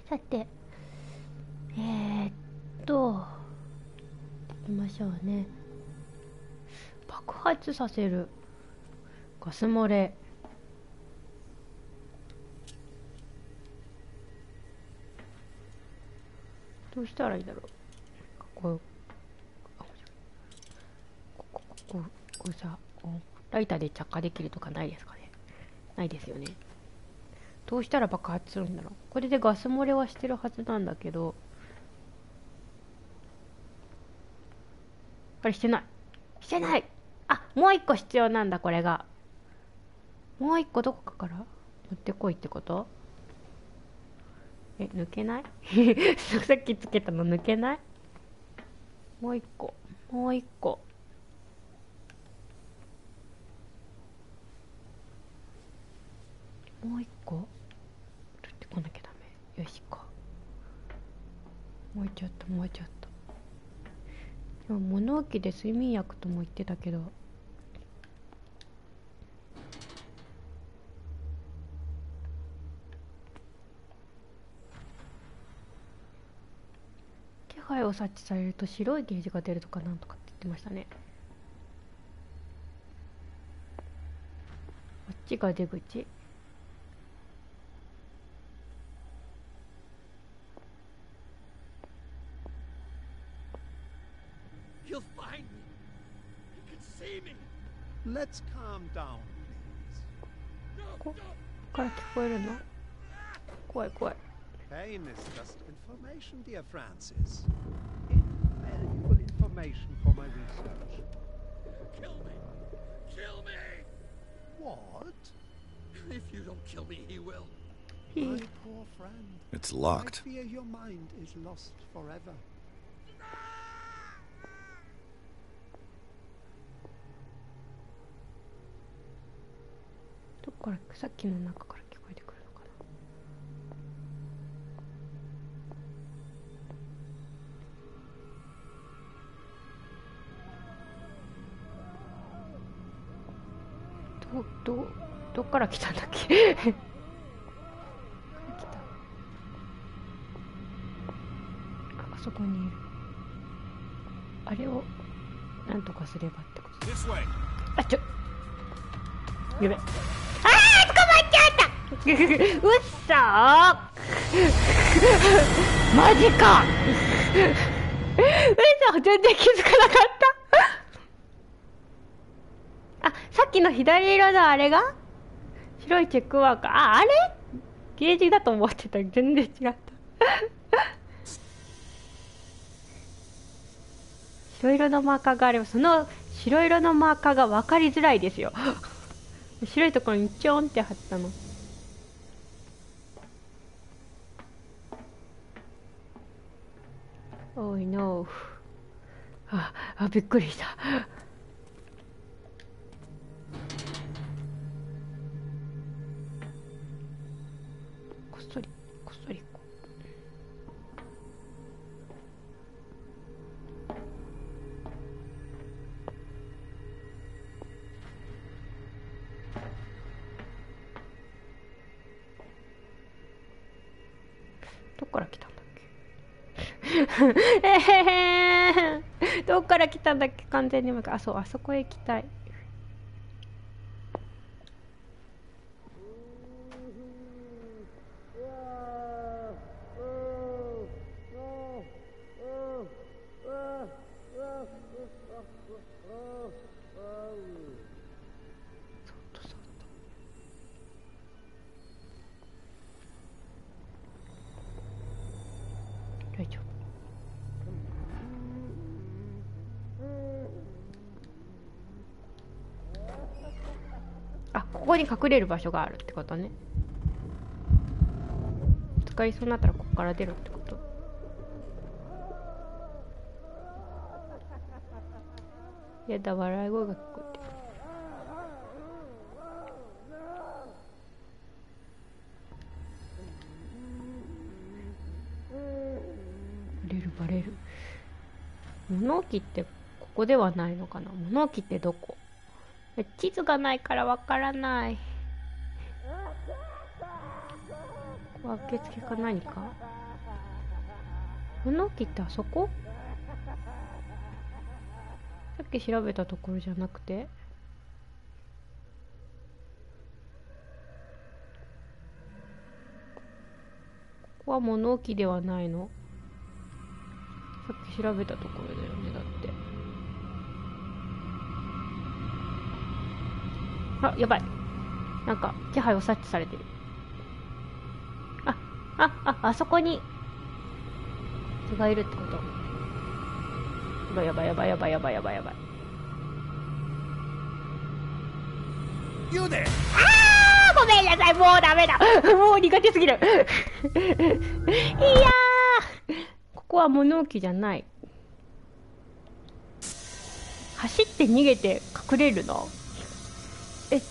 さていきましょうね。爆発させるガス漏れ。どうしたらいいだろう。こうさ、ライターで着火できるとかないですかね。ないですよね。どうしたら爆発するんだろう。これでガス漏れはしてるはずなんだけど、あれしてない。あ、もう一個必要なんだ。これがもう一個どこかから持ってこいってこと？抜けない？さっきつけたの抜けない？もう一個取ってこなきゃダメ。よしか。もうちょっと。でも物置で睡眠薬とも言ってたけど、気配を察知されると白いゲージが出るとかなんとかって言ってましたね。こっちが出口。He'll find me. He can see me. Let's calm down, please. こっから聞こえるの？怖い。Pain is just information, dear Francis. Invaluable information for my research. Kill me! What? If you don't kill me, he will. My poor friend. It's locked. I fear your mind is lost forever. どこからさっきの中から聞こえてくるのかな。どっから来たんだっけ？あそこにいる。あれをなんとかすればってこと。あ、やべ。捕まっちゃったうっそーマジか嘘、全然気づかなかったあ、さっきの左色のあれが白いチェックマーク。あれゲージだと思ってた。全然違った白色のマーカーがあれば、その白色のマーカーが分かりづらいですよ白いところにちょんって貼ったの。おいのびっくりしたこっそりどっから来たんだっけどっから来たんだっけ。完全にあそこへ行きたい。ここに隠れる場所があるってことね。使いそうになったらここから出るってこと。やだ、笑い声が聞こえてる。バレる。物置ってここではないのかな。物置ってどこ？地図がないからわからない。受付か何か。物置ってあそこ？さっき調べたところじゃなくて、ここは物置ではないの？さっき調べたところだよね。だってあ、やばい、なんか気配を察知されてる。あそこに人がいるってこと。やばいやばいやばいやばいやばいやばい。You there? ごめんなさい、もうダメだ。もう苦手すぎる。いやー、ここは物置じゃない。走って逃げて隠れるの？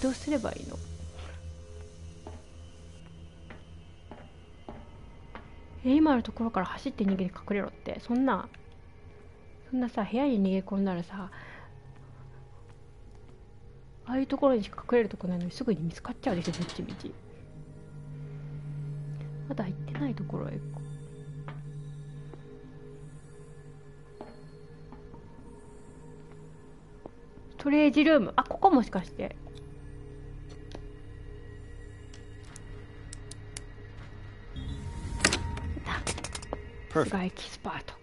どうすればいいの？今のところから走って逃げて隠れろって、そんなさ、部屋に逃げ込んだらさ、ああいうところにしか隠れるとこないのにすぐに見つかっちゃうでしょ、どっちみち。まだ行ってないところへ行こう。ストレージルーム、ここもしかしてがエキスパート。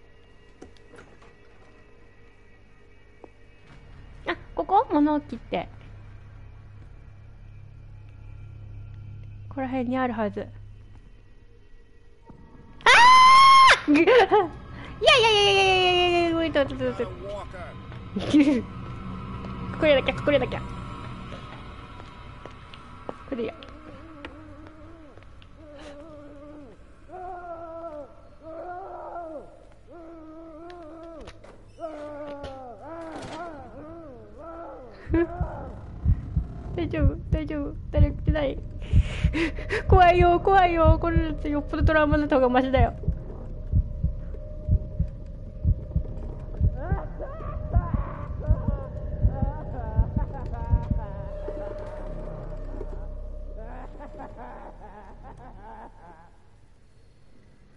ここ物置ってここら辺にあるはず。いやいやいやいやいやいや、隠れなきゃ隠れなきゃ。これや。大丈夫大丈夫、誰も来てない。怖いよ怖いよ、これだってよっぽどトラウマになった方がマシだよ。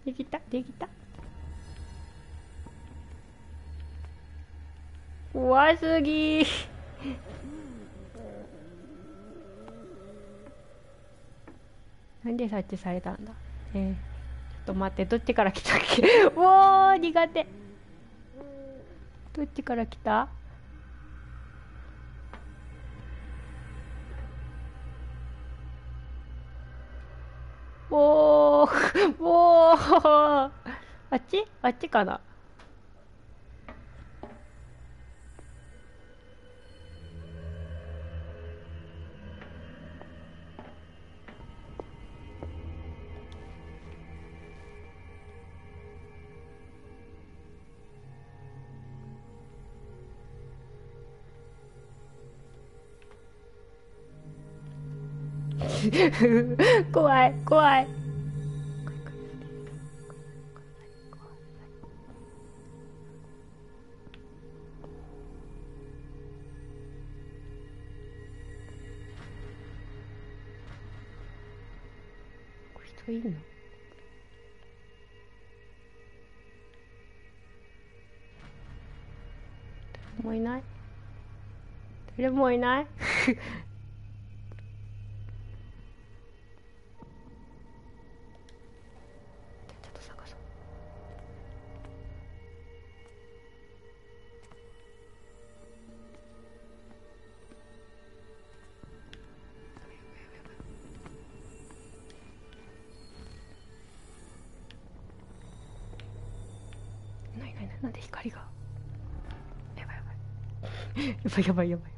できたできた。怖すぎー。なんで察知されたんだ。ちょっと待って、どっちから来たっけ。おー、苦手。どっちから来た。おーおー、あっちかな。怖い怖い。人いるの？誰もいない？誰もいない？なんで光が。やばいやばいやばいやばいやばい。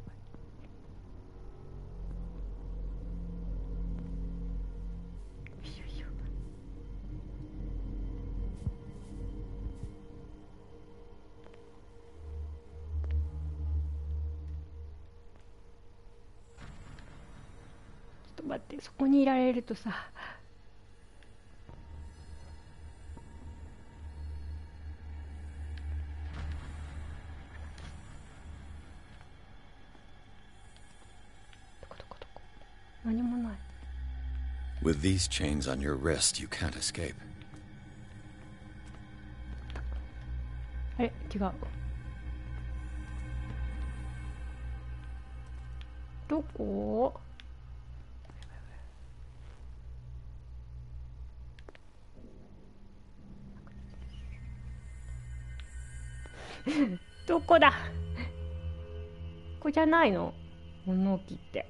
ちょっと待って、そこにいられるとさ、どこ何もない。With these chains on your wrist, you can't escape. あれ違う。どこ？どこだ？ここじゃないの？物置って。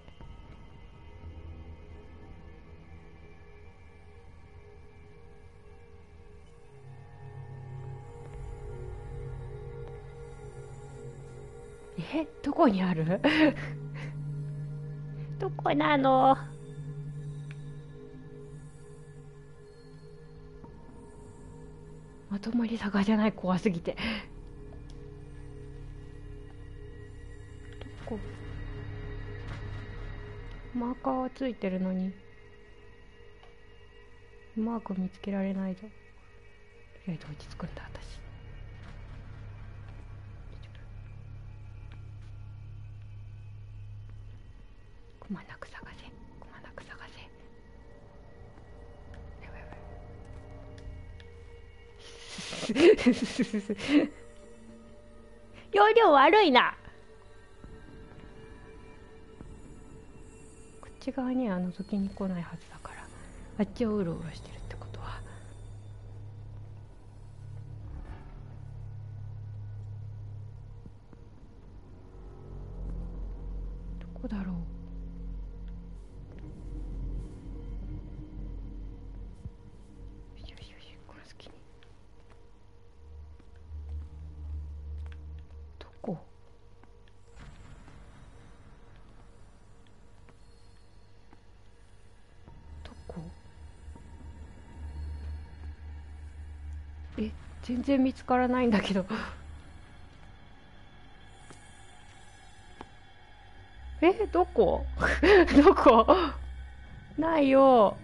どこにある？どこなの？まとまり探じゃない、怖すぎて。どこ？マーカーはついてるのにマーク見つけられないぞ。とりあえず落ち着くんだ私。くまなく探せ、くまなく探せ。やばいやばい。容量悪いな。こっち側には覗きに来ないはずだから、あっちをうろうろしてるってことは。どこだろう。全然見つからないんだけど。どこ？どこ？ないよ。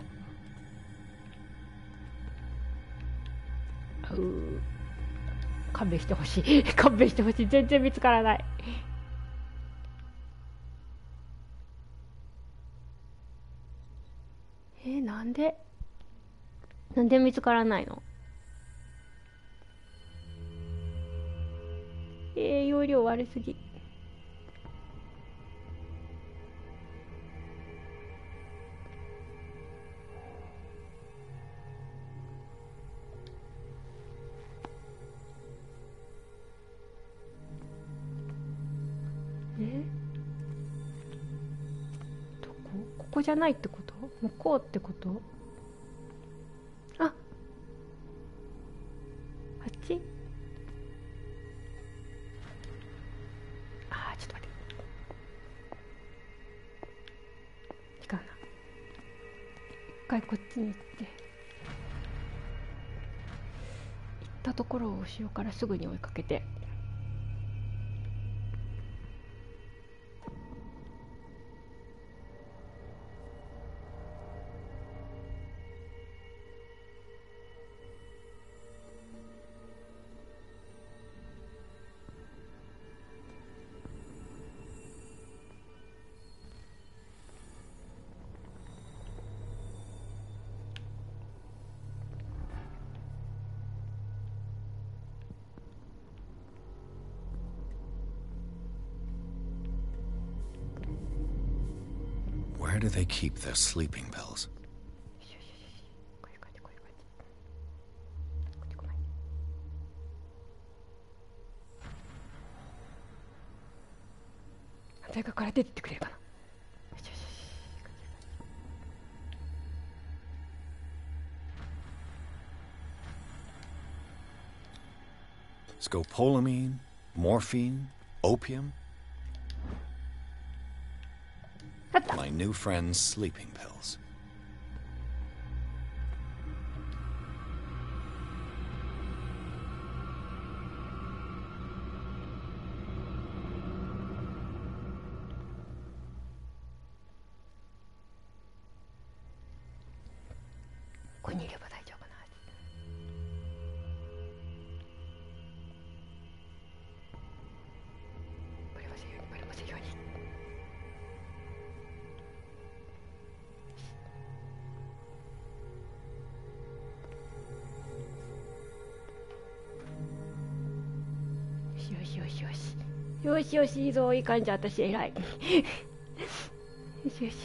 勘弁してほしい。勘弁してほしい。全然見つからない。なんで見つからないの？容量悪すぎ。どこ？ここじゃないってこと？向こうってこと？あっち？ちょっと待って。違うな。一回こっちに行って、行ったところを後ろからすぐに追いかけて。Where do they keep their sleeping pills? Scopolamine, morphine, opium. My new friend's sleeping pills. しよしよしよしよしよし、いいぞ、いい感じ、私偉い。よしよし。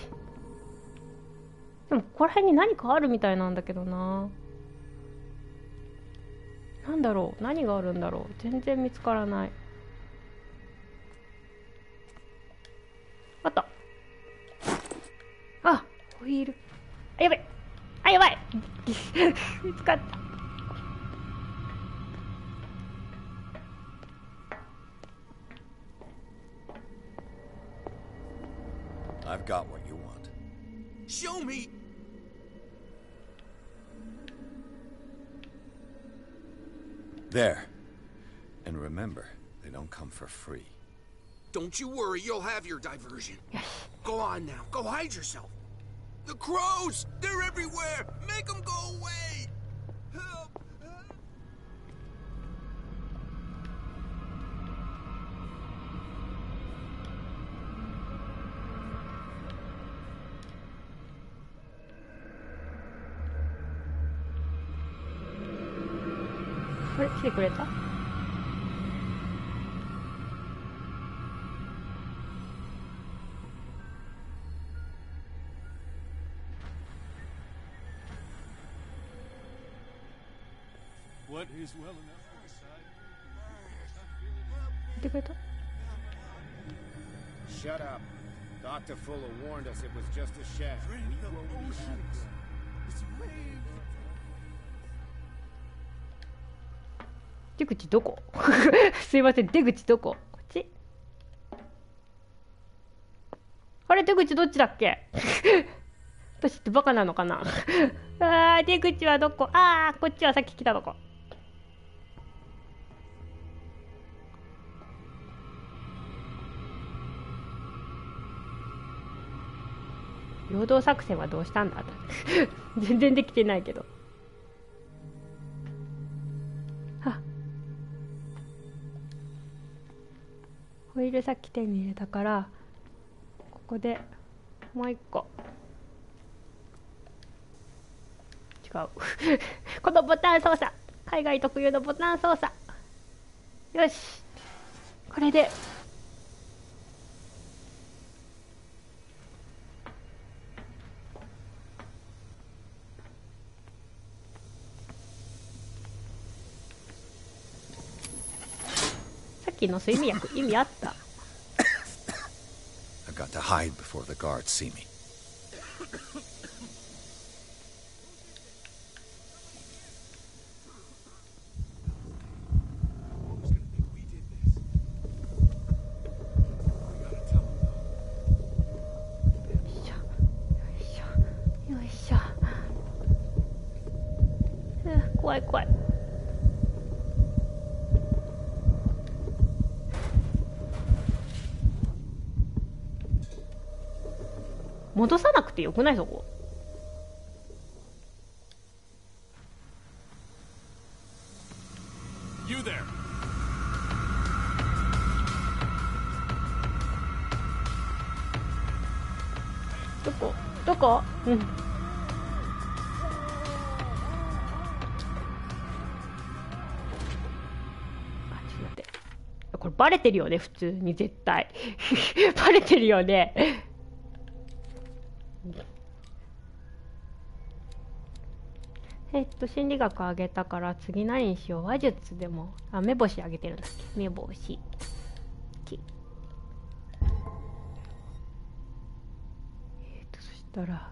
でもここら辺に何かあるみたいなんだけどな。なんだろう、何があるんだろう、全然見つからない。あった。あ、ホイール。あ、やばい。あ、やばい。見つかった。I've got what you want. Show me! There. And remember, they don't come for free. Don't you worry, you'll have your diversion. Go on now, go hide yourself. The crows! They're everywhere! Make them go away! Help! Help. あれ、来てくれたWhat is well enough for the side? 来てくれた Shut up. Dr. Fuller warned us it was just a shaft. We won't be addicts. It's waves. 出口どこすいません、出口どこ、こっち。あれ、出口どっちだっけ私ってバカなのかなあー、出口はどこ。あー、こっちはさっき来たとこ。陽動作戦はどうしたんだ全然できてないけど。ホイールさっき手に入れたから、ここでもう一個違うこのボタン操作、海外特有のボタン操作。よし、これでさっきの睡眠薬意味あった。 I've got to hide before the guards see me. Who's gonna think we did this? We gotta tell them though. よいしょよいしょよいしょ。怖い怖い。戻さなくてよくないそこ。You there. どこどこ。うん。あ、ちょっと待って。これバレてるよね、普通に絶対。バレてるよね。心理学あげたから次何にしよう。話術でも、あ、目星あげてるんだっけ。目星そしたら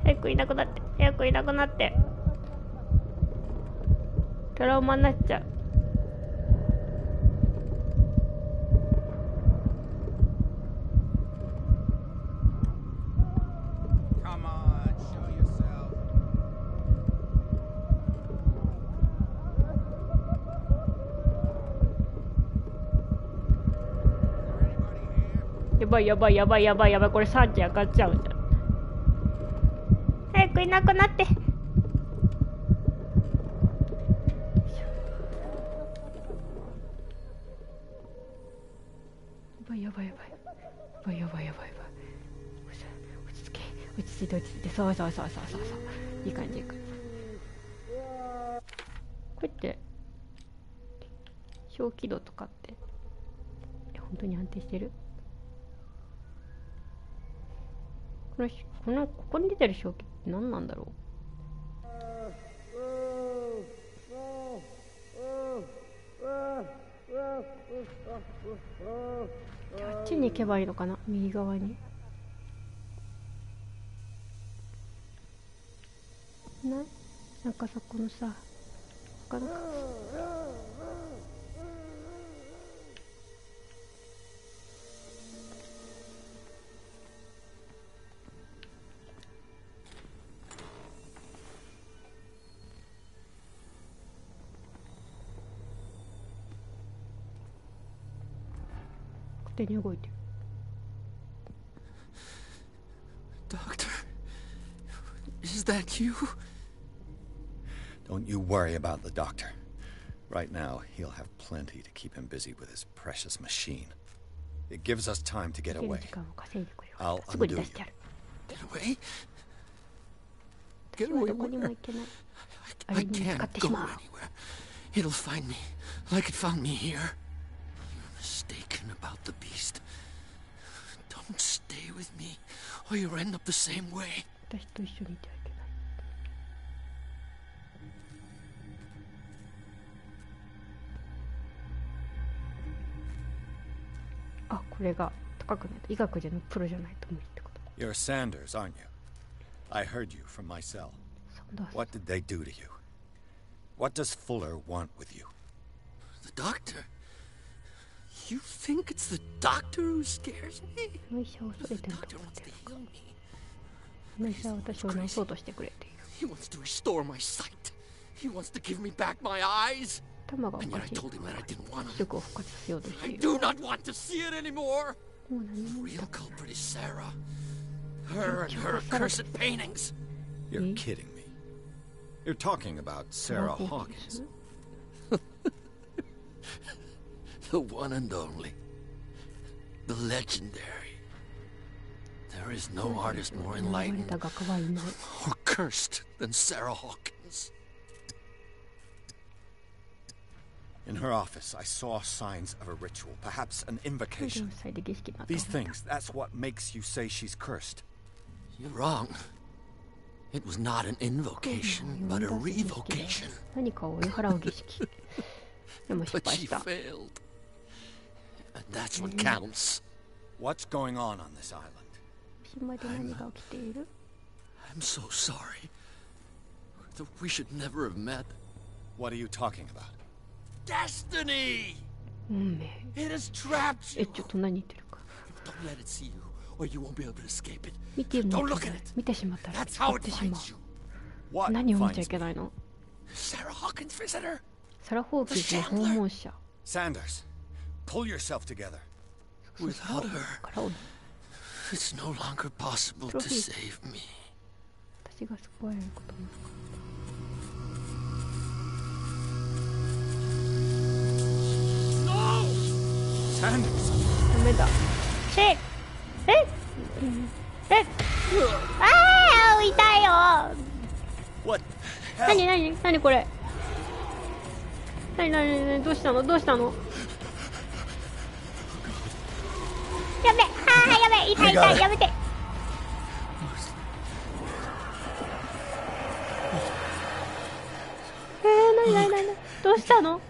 早くいなくなって、早くいなくなって。トラウマになっちゃう。Come on, show yourself. Is there anybody here? でばいやばいやばいやばいやばい、これ産地上がっちゃうんじゃん。早くいなくなって。やばいやばいやばいやばいやばいやばい。落ち着け、落ち着いて落ち着いて、そうそうそうそうそうそう、いい感じいい感じ。これって小気度とかって本当に安定してる？ここに出てる小気って何なんだろう。あっちに行けばいいのかな、右側に。なんかさ、このさ、こ勝手に動いてる。Doctor, is that you? Don't you worry about the doctor. Right now, he'll have plenty to keep him busy with his precious machine. It gives us time to get away. I'll undo you. Get away? Get away where? I can't go anywhere. It'll find me, like it found me here. You're mistaken about the beast. Don't stay with me, or you'll end up the same way. 私と一緒にいてはいけない。あ、これが高くないと医学じゃのプロじゃないと無理ってこと。You're Sanders, aren't you? I heard you from my cell. What did they do to you? What does Fuller want with you? The doctor? You think it's the doctor who scares me? この医者を恐れてると思ってるのか。この医者は私を治そうとしてくれている。He wants to restore my sight. He wants to give me back my eyes. 頭がおかしい。And yet I told him that I didn't want 視力を復活させようとしてい I る。 do not want to see it anymore. もう何 The も real culprit is Sarah. Her and her accursed paintings. You're kidding me. You're talking about Sarah Hawkins. The one and only. The legendary. There is no artist more enlightened or cursed than Sarah Hawkins. In her office, I saw signs of a ritual, perhaps an invocation. These things, that's what makes you say she's cursed. You're wrong. It was not an invocation, but a revocation. But she failed. And that's what counts. What's going on this island? I'm so sorry. We should never have met. What are you talking about? Destiny! It has trapped you. Don't let it see you, or you won't be able to escape it. Don't look at it. That's how it finds you. What finds me? Sarah Hawkins' visitor. サラ・ホーキンズの訪問者。 Sanders, pull yourself together. Without her, it's no longer possible to save me. 私が救われることもなかった。Sanders! ダメだ。ああ、痛いよ。What? 何これ。何どうしたのやべ、やべ、痛い、やめて。何どうしたの？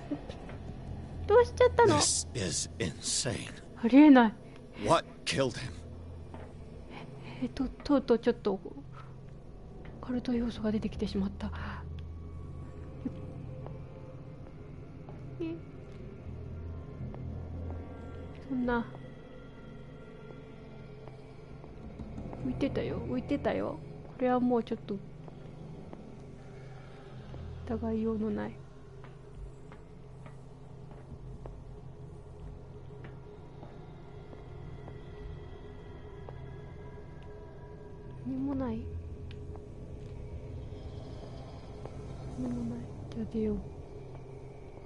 どうしちゃったの？ This is insane. ありえない。 What killed him? とうとうちょっとカルト要素が出てきてしまった。そんな浮いてたよ。これはもうちょっと疑いようのない。何もない。何もない。じゃあ出よう。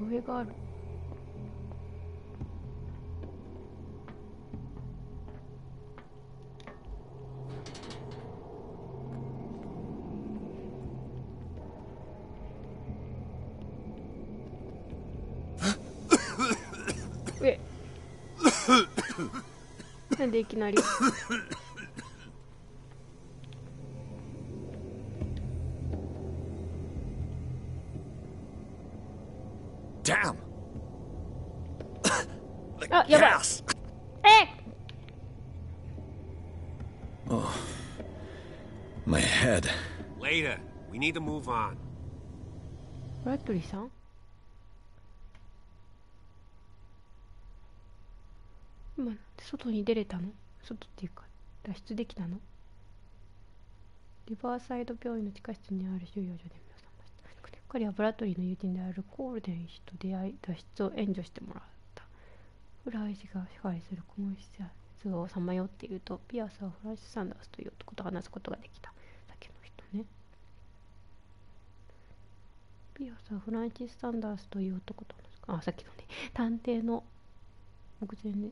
上がある。なんでいきなりDamn! あ、やばい。Oh, my head. Later. We need to move on. ブラッドリーさん、今外に出れたの？外っていうか脱出できたの？リバーサイド病院の地下室にある収容所で目を覚ました。彼はブラッドリーの友人であるコールデン氏と出会い、脱出を援助してもらった。フライ氏が支配するこの施設をさまよっていると、ピアスはフランシス・サンダースという男と話すことができた。さっきの人ね。ピアスはフランシス・サンダースという男と話す。あ、さっきのね。探偵の目前に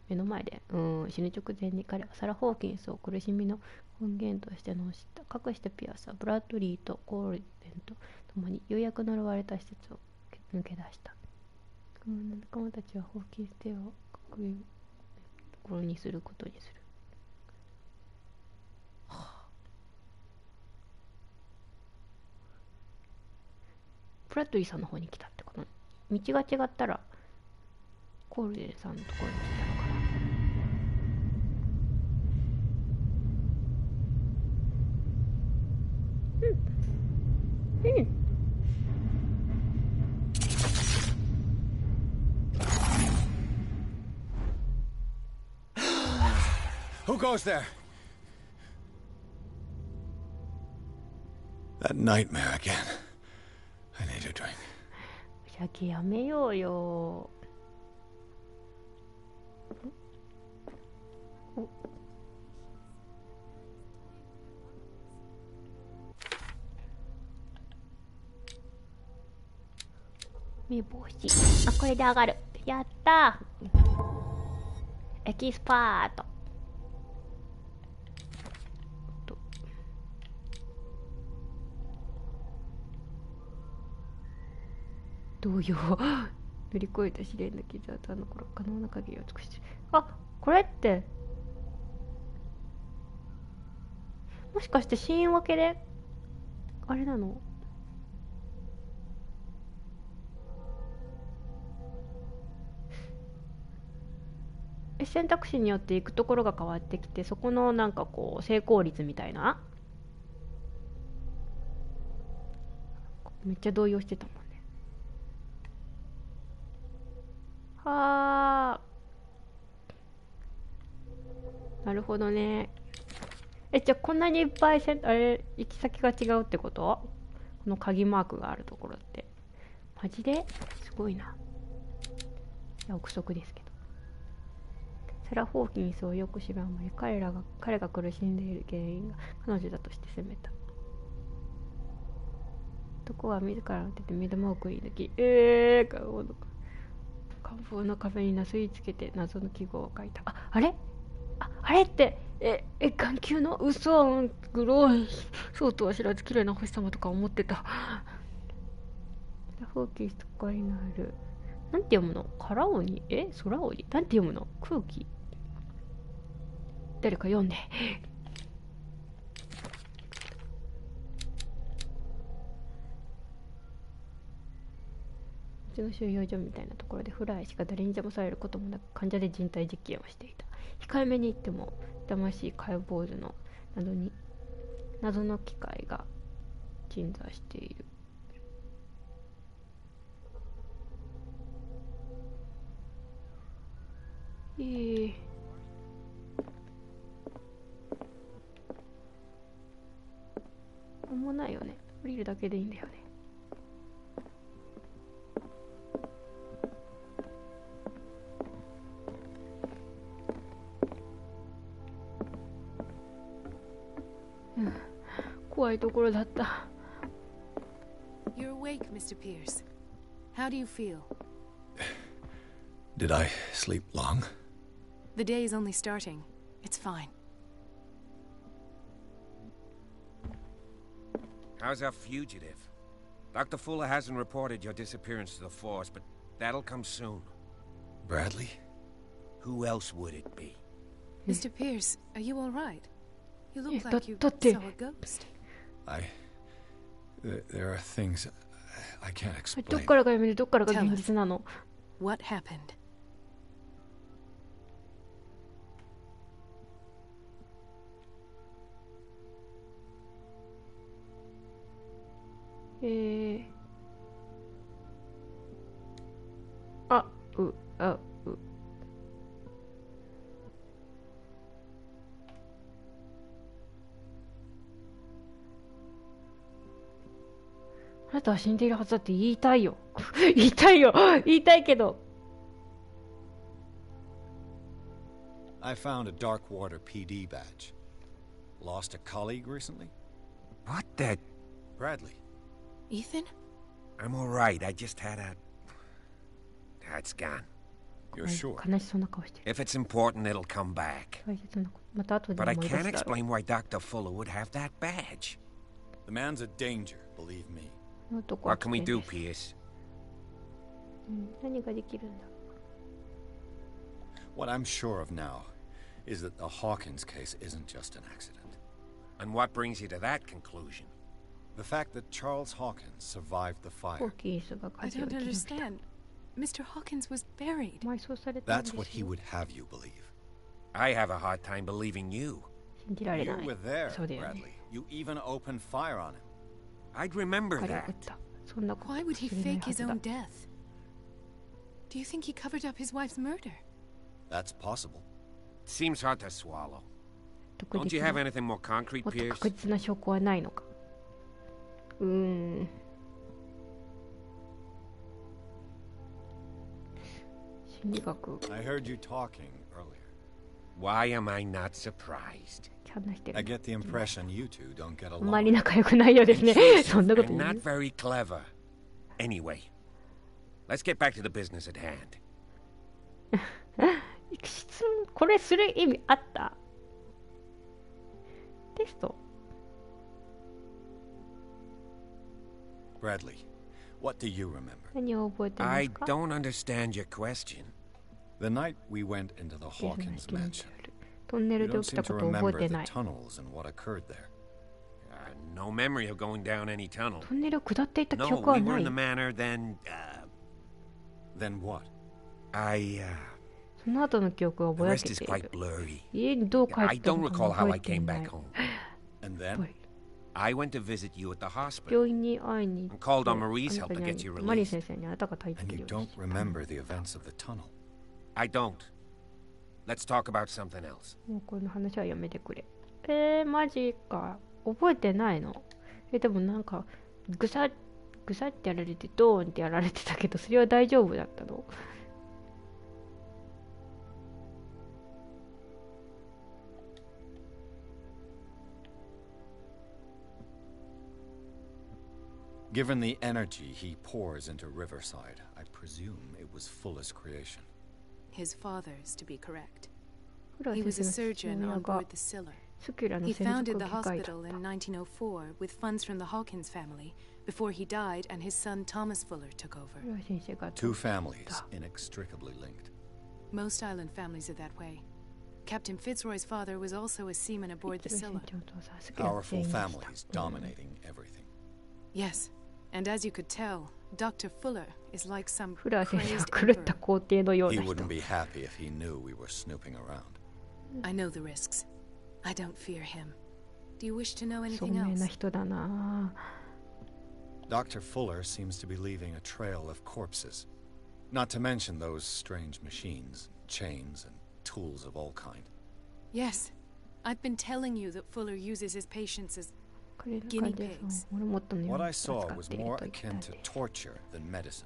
目の前で死ぬ直前に彼はサラ・ホーキンスを苦しみの根源としての知った。かくしてピアスはブラッドリーとコールデンと共にようやく呪われた施設を抜け出した。仲間たちはホーキンス邸を隠れるところにすることにする。ブラッドリーさんの方に来たってことね。道が違ったらコールデンさんのところに来たのかな。Who goes there? That nightmare again. I need a drink. 酒やめようよ。目星。あ、これで上がる。やったー。エキスパート。動揺乗り越えた試練の傷跡の頃、可能な限りを尽くしてる。あ、これってもしかして死因分けであれなの？選択肢によって行くところが変わってきて、そこのなんかこう成功率みたいな、めっちゃ動揺してたもんね。はあ、なるほどね。じゃあこんなにいっぱいあれ行き先が違うってこと？この鍵マークがあるところってマジですごいな。いや憶測ですけど、サラ・ホーキンスをよく知るあまり彼が苦しんでいる原因が彼女だとして責めた。男は自らの手で目玉をくり抜き、寒風の壁になすりつけて謎の記号を書いた。あれって眼球の嘘グローそうとは知らず綺麗な星様とか思ってた。サラ・ホーキンスと関わりのあるなんて読むの？空鬼？空鬼？なんて読むの？空気？誰か読んで。うちの収容所みたいなところでフライしか誰に邪魔されることもなく患者で人体実験をしていた。控えめに言っても魂解剖図の謎の機械が鎮座している。なんもないよね。降りるだけでいいんだよね。怖いところだった。 You're awake, Mr. Pierce. How do you feel? Did I sleep long? The day is only starting. It's fine. How's our fugitive? Dr. Fuller hasn't reported your disappearance to the force, but that'll come soon. Bradley? Who else would it be? Mr. Pierce, are you all right? You look Yeah, like you that- saw a ghost. There are things I can't どっ explain. からが夢でどっからが現実なの？ What happened? あ、あ、あなたは死んでいるはずだって言いたいよ。言いたいよ。言いたいけど。I found a Darkwater PD badge. Lost a colleague recently? What the? Bradley. Ethan? I'm all right. I just had a... It's gone. You're sure? 悲しそうな顔してる。 If it's important, it'll come back. 大切なこと。また後で But I 思い出 can't すだろう。 explain why Dr. Fuller would have that badge. The man's a danger, believe me. 男は What can we 危険 do, です Pierce? 何ができるんだ。 What I'm sure of now is that the Hawkins case isn't just an accident. And what brings you to that conclusion? The fact that Charles Hawkins survived the ホ fire. ーキンスが I 火事を don't 生き延びた。 understand. Mr. Hawkins was buried. 埋葬されたんで That's す what he よ。 would have you believe. I have a hard time believing you. 信じられ You ない。 were there, そうだよ Bradley. ね。 You even opened fire on him. I'd remember 彼を撃 that. った。そんなこと Why would he 知れない fake は his ずだ own。death? Do you think he covered up his wife's murder? That's possible. Seems hard to swallow. 特 Don't 実 you な have anything more concrete, もっと Pierce? 確実な証拠はないのか。心理学 I heard you talking earlier. Why am I not surprised? 話してる I get the impression you two don't get あんまり along. 仲良くないようですね。そんなこと I'm 言 not う。 very clever. Anyway, let's get back to the business at hand. 質問これする意味あった？テスト Bradley, what do you remember? 何を覚えてま I すか？ don't understand your question. The night we went into the ゲームの Hawkins 式に mansion. トンネ You ルで don't 起き seem た to ことを覚え remember て the ない。 tunnels and what occurred there. No memory of going down any tunnel. トンネルを下っていった記 No, 憶は we な were い in the。manor, then, Then what? I, その後の記憶は the ぼや rest け is てい quite る。 blurry. 家にどう帰 I ったの don't か recall も how 覚 I えてい came ない back。home. And then? I went to visit you at the hospital. 病院に会いに行って Called on Marie's help to get you マリー released. 先生にあなたが退 And 治 you を don't remember the events of the tunnel. I don't. Let's talk about something else. もうこの話はやめてくれ。マジか。覚えてないの？でもなんかぐさってやられてドーンってやられてたけど、それは大丈夫だったの？ Given the energy he pours into Riverside, I presume it was Fuller's creation. His father's, to be correct. フラ He ー was a 先生 surgeon の on 父親が board the Scylla. スキュラの He 専 founded 属 the 機械だ hospital っ in た。 1904 with funds from the Hawkins family before he died and his son Thomas Fuller took over. フラー先生が Two families inextricably linked. Most island families are that way. Captain Fitzroy's father was also a seaman aboard the フラー Scylla. 船長のお父さんはスキュラの Powerful 船員でした。 families dominating everything. Yes, and as you could tell, Dr. Fuller is like some フラー先生は crazed 狂った emperor. 皇帝のよう He な人。 wouldn't be happy if he knew we were snooping around. I know the risks. I don't fear him. Do you wish to know 聡 anything 明 else? な人だな。 Dr. Fuller seems to be leaving a trail of corpses. Not to mention those strange machines, chains, and tools of all kind. Yes, I've been telling you that Fuller uses his patients as 彼の Guinea 患者さん pigs. をモルモットのよう What に I 扱 saw っ was ている more と言った akin ん to で。 torture than medicine.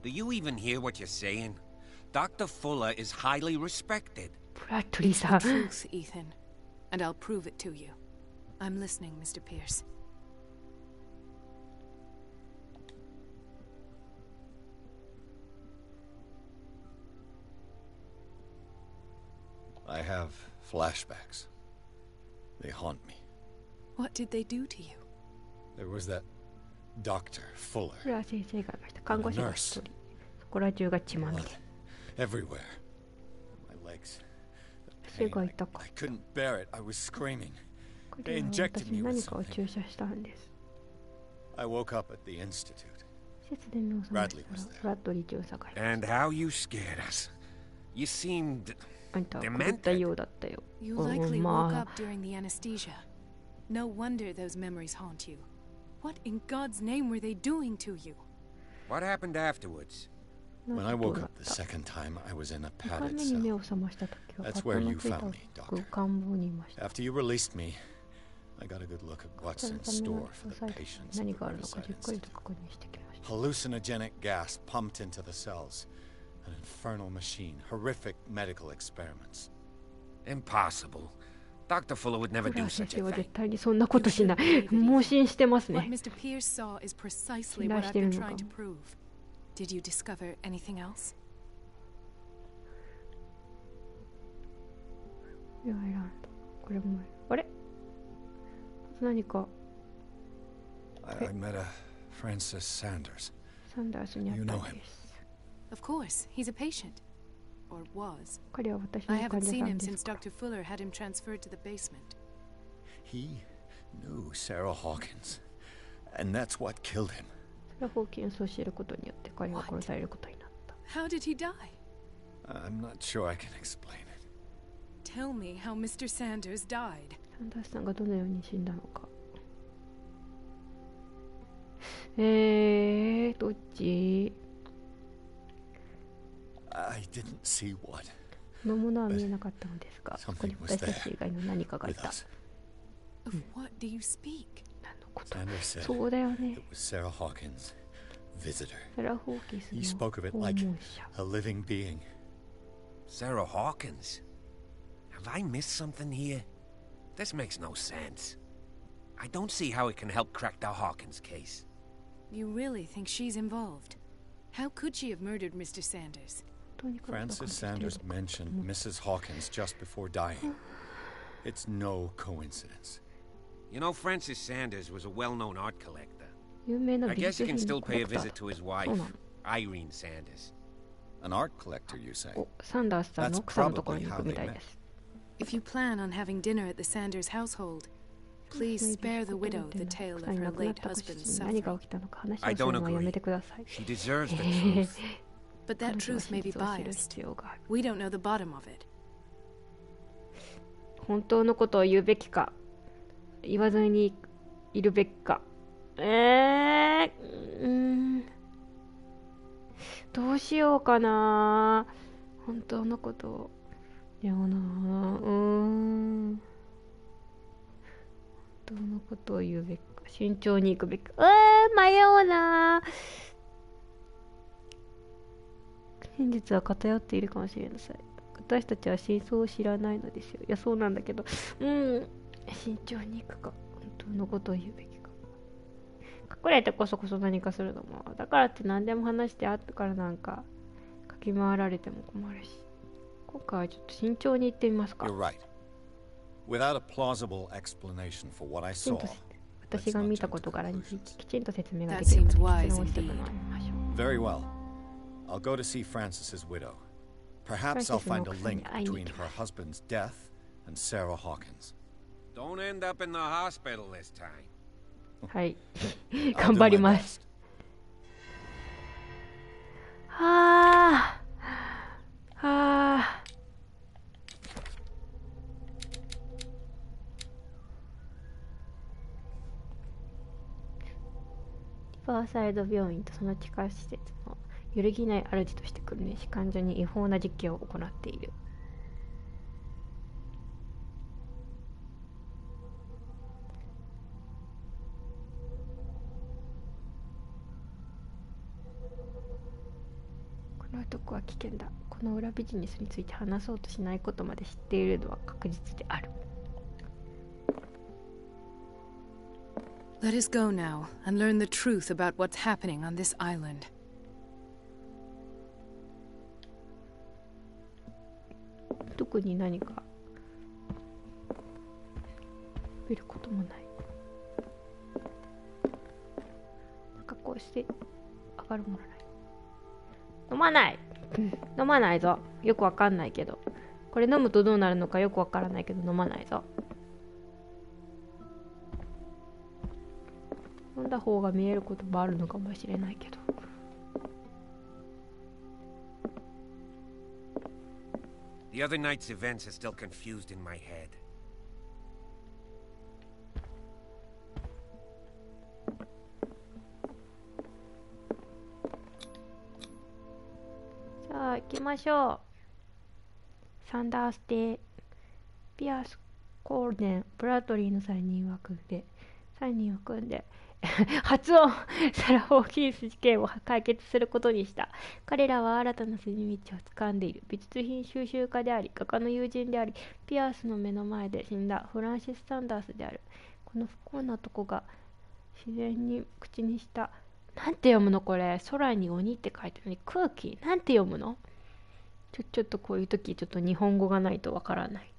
Do you even hear what you're saying? Dr. Fuller is highly respected. ブラッドリー It's さ the ん。 truth, Ethan, and I'll prove it to you. I'm listening, Mr. Pierce. I have flashbacks. They haunt me. What did they do to you? There was that Dr. Fuller. これは先生がいました。看護師が一人。そこら中が血まみれ。Everywhere. My legs. 手が痛かっ I た。 couldn't bear it. I was screaming. 彼は私に何かを注射したんです。I woke up at the institute. 施設で目を覚ましたらブラッドリー巡査がいました。 And how you scared us. You seemed あんたは狂ったようだったよ。 You likely woke up during the anesthesia. No wonder those memories haunt you. What in God's name were they doing to you? What happened afterwards? When I woke up the second time, I was in a 2回 padded 目に目 cell. を覚ました時はパ That's ッド where の you ついた found me, Doctor. 空間房にいました。 After you released me, I got a good look at そ what's の in ための store 詳 for the 細 patients 何 at があ the るのか Riverside じっくり Institute. と確認してきました。 Hallucinogenic gas pumped into the cells. An infernal machine. Horrific medical experiments. Impossible. Dr. Fuller would never フラ do ー先 such 生 a は thing. 絶対にそんなことしない。盲信してます What ね。 Mr. Pierce saw is precisely what I've been trying to prove. Did you discover anything else? いや、選んだ。これもあれ何か I met a Francis Sanders. サンダースにあったんです。 Of course, he's a patient. Or was. 彼は私 I の患 haven't 者 seen さん him で since すから。 Dr. Fuller had him transferred to the basement. He knew Sarah Hawkins. And that's what killed him. それはホーキンスを知ることによって彼は殺されることになった。 How did he die? I'm not sure I can explain it. Tell me how Mr. Sanders died. サンダースさんがどのように死んだのか。どっち I didn't see what. そのものは見えなかったのですが、そこに Something was 私たち以外の何かがい with た。 us. Of what do you speak? 何のこと Sanders said そうだよね it。was Sarah Hawkins' visitor. サラ・ホーキンス He の spoke of it 訪 like 問者。 a living being. Sarah Hawkins? Have I missed something here? This makes no sense. I don't see how it can help crack the Hawkins case. You really think she's involved? How could she have murdered Mr. Sanders? 本当に彼女が Francis 関係している Sanders のか mentioned Mrs. Hawkins just before dying. It's no coincidence. You know, Francis Sanders was a well-known art collector. 有名な I 美 guess 術 you can 品 still のコ pay レ a クター visit だ。 to his そう wife, なの。 Irene Sanders. An art collector, you say? お、サンダースさんの奥さんのところに行くみたいです。 If you plan on having dinner at the Sanders household, please spare the widow the tale of 奥さんに her 亡くなっ late たご主 husband's 人に何が suffering. 起きたのか話を I する don't のはや agree. めてください。 She deserves the え truth. But 彼 that 女は truth may 真 be 実を知る biased. 必要がある。 We don't know the bottom of it. 本当のことを言うべきか言わずにいるべきか。どうしようかな。本当のことを。でもな、本当のことを言うべきか、慎重に行くべきか。迷うな。真実は偏っているかもしれません。私たちは真相を知らないのですよ。いや、そうなんだけど、慎重に行くか、本当のことを言うべきか。隠れてこそこそ何かするのも、だからって何でも話して後からなんかかき回られても困るし、今回はちょっと慎重に行ってみますか。 You're right. Without a plausible explanation for what I きちん saw, と私が見た事柄についてきちんと説明がで That きる seems まで wise 結論してい indeed. くのをやめましょう。 very well. I'll go to see Francis's widow. Perhaps I'll find a link between her husband's death and Sarah Hawkins. Don't end up in the hospital this time. はい。 I'll 頑 do 張り my ます。 best. はあ。リバーサイド病院とその地下施設の揺るぎない主として訓練し、患者に違法な実験を行っている。この男は危険だ。この裏ビジネスについて話そうとしないことまで知っているのは確実である。Let us go now and learn the truth about what's happening on this island. 特に何か見ることもない。なんかこうして上がるものない。飲まない、飲まないぞ。よくわかんないけど、これ飲むとどうなるのかよくわからないけど飲まないぞ。飲んだ方が見えることもあるのかもしれないけど。The other night's events are still confused in my head. さあ行きましょう。サンダース邸、ピアス・コールデン・ブラッドリーの3人を組んで発音サラ・ホーキンス事件を解決することにした。彼らは新たな筋道を掴んでいる。美術品収集家であり画家の友人であり、ピアスの目の前で死んだフランシス・サンダースである。この不幸な男が自然に口にした、なんて読むのこれ、空に鬼って書いてるのに空気なんて読むの。ちょっとこういう時ちょっと日本語がないとわからない。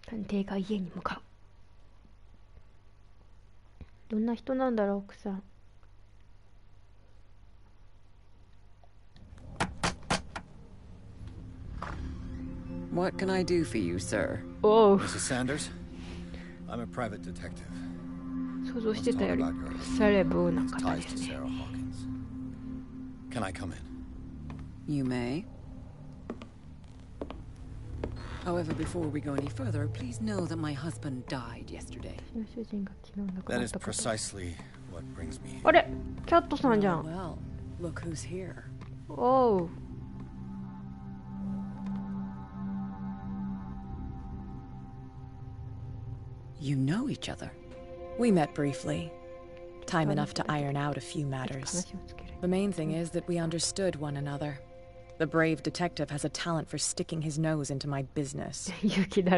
探偵が家に向かう。どんな人なんだろう、奥さん。What can I do for you, sir? Oh. Mrs. Sanders, I'm a private detective. 想像してたよりセレブな方ですね。Can I come in? You may. However, before we go any further, please know that my husband died yesterday. That is precisely what brings me here. あれ、キャットさんじゃん。 Well, look who's here. おう。You know each other. We met briefly. Time enough to iron out a few matters. The main thing is that we understood one another. The brave detective has a talent for sticking his nose into my business.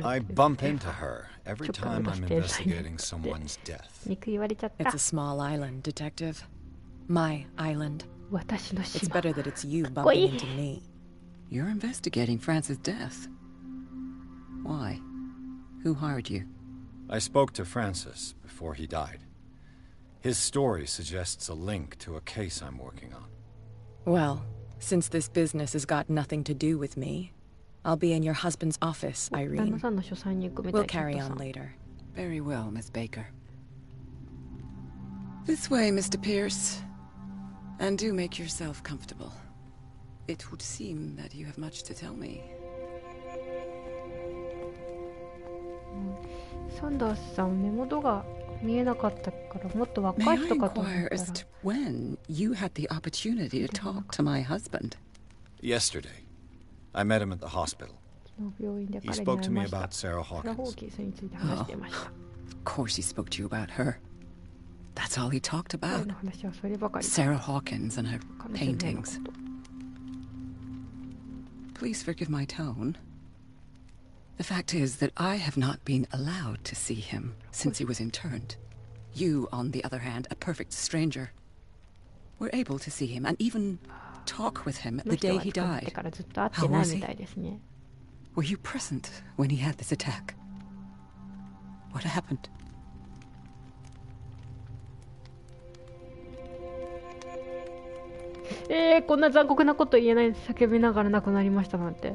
I bump into her every time I'm investigating someone's death. It's a small island, detective. My island. It's better that it's you bumping into me. You're investigating Francis' death. Why? Who hired you? I spoke to Francis before he died. His story suggests a link to a case I'm working on. Well, since this business has got nothing to do with me, I'll be in your husband's office, Irene. We'll carry on later. Very well, Miss Baker. This way, Mr. Pierce. And do make yourself comfortable. It would seem that you have much to tell me. サンダースさん、目元が見えなかったからもっと若い人かと思ったら。 May I inquire as to when you had the opportunity to talk to my husband? Yesterday, I met him at the hospital. He spoke to me about Sarah Hawkins. Oh, of course he spoke to you about her. That's all he talked about. Sarah Hawkins and her paintings. Please forgive my tone. The fact is that I have not been allowed to see him since he was interned. You, on the other hand, a perfect stranger, were able to see him and even talk with him the day he died. How was he? Were you present when he had this attack? What happened? こんな残酷なこと言えないで叫びながら亡くなりましたなんて。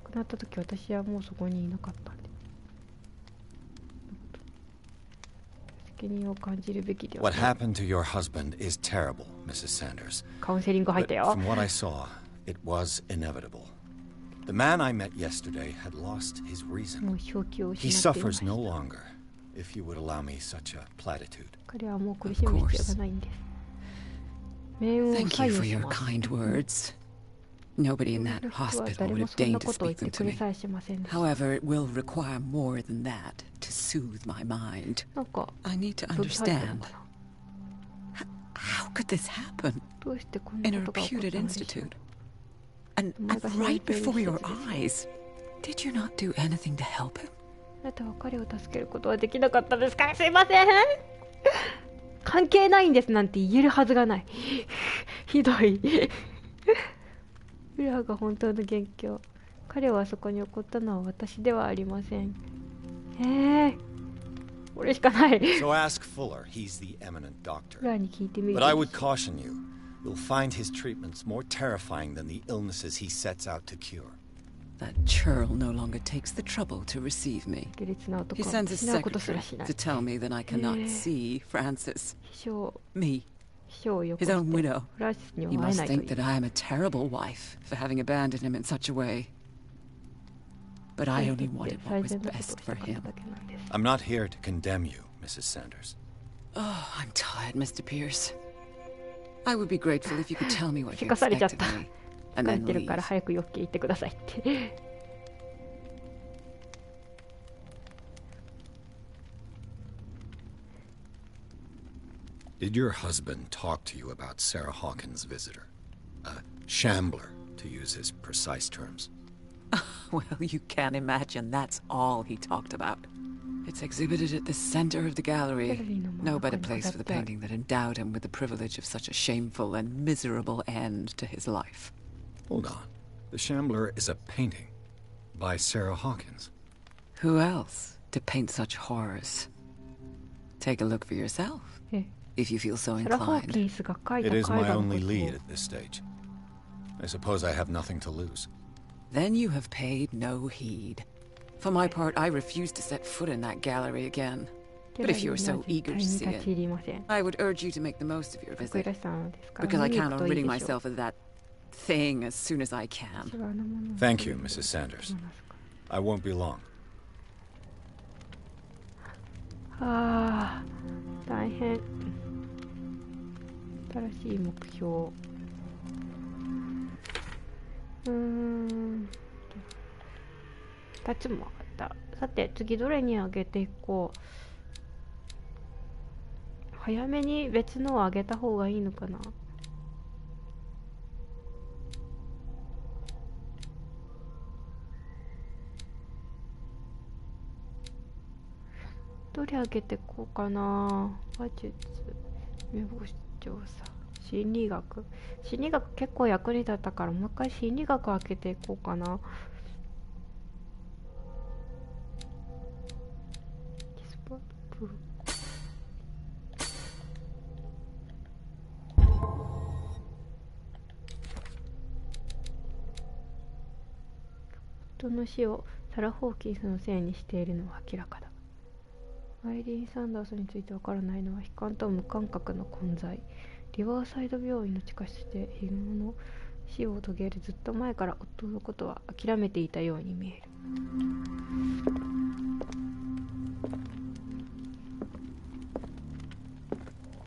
亡くなった時私はもうそこにいなかったんで。責任を感じるべきではない。 What happened to your husband is terrible, Mrs. Sanders. カウンセリング入ったよ。 From what I saw, it was inevitable. The man I met yesterday had lost his reason. He suffers no longer, if you would allow me such a platitude. 彼はもう苦しむ必要がないんです。命運を Thank 左 you 右 for し your ます。 kind words. Nobody in that 僕は hospital 誰 would も have そんな deigned こ to とを言 speak って them く to れ me. さえしませんでした。 However, it will require more than that to soothe my mind. なんか I need to 武器入ってるの understand. かな。 How could this happen どうしてこんな in a ことが起こっ reputed たのでしょう。 institute? And right before your eyes. Did you not do anything to help him? あなたは彼を助けることはできなかったですか？すいません。関係ないんですなんて言えるはずがない。ひどい。ウラが本当の元凶。彼はあそこに起こったのは私ではありません。これしかない。So ask Fuller, he's the eminent doctor. ウラに聞いてみる。But I would caution you. You'll find his treatments more terrifying than the illnesses he sets out to cure. That churl no longer takes the trouble to receive me. He sends his secretary to tell me that I cannot see Francis. Me. His own widow. He must think that I am a terrible wife for having abandoned him in such a way. But I only wanted what was best for him. I'm not here to condemn you, Mrs. Sanders. Oh, I'm tired, Mr. Pierce. I would be grateful if you could tell me what you expected of me, and then leave. Did your husband talk to you about Sarah Hawkins' visitor? A shambler, to use his precise terms. Well, you can't imagine that's all he talked about. It's exhibited at the center of the gallery. No better place for the painting that endowed him with the privilege of such a shameful and miserable end to his life. Hold on. The Shambler is a painting by Sarah Hawkins. Who else to paint such horrors? Take a look for yourself, if you feel so inclined. It is my only lead at this stage. I suppose I have nothing to lose. Then you have paid no heed. For my part, I refuse to set foot in that gallery again. But if you are so eager to see it, I would urge you to make the most of your visit. Because I count on ridding myself of that thing as soon as I can. Thank you, Mrs. Sanders. I won't be long. 大変。新しい目標。2つも上がった。さて次どれに上げていこう。早めに別のを上げた方がいいのかな。どれ上げていこうかな。話術、目星調査、心理学。心理学結構役に立ったからもう一回心理学開けていこうかな。夫の死をサラ・ホーキンスのせいにしているのは明らかだ。アイリーン・サンダースについてわからないのは悲観と無感覚の混在。リバーサイド病院の地下室でヒグマの死を遂げるずっと前から夫のことは諦めていたように見える。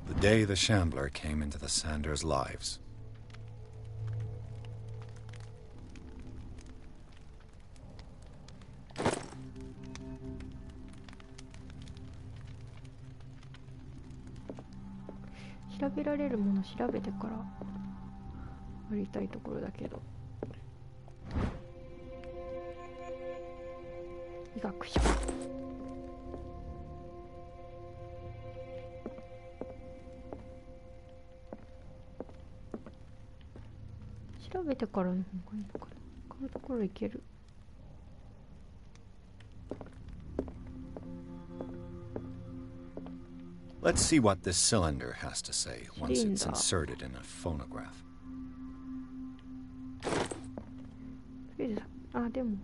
The day the Shambler came into the Sanders' lives. 調べられるもの調べてからやりたいところだけど。医学書。調べてからの方がいいのかな。他のところいける。Let's see what this cylinder has to say once it's inserted in a phonograph. あ、でも。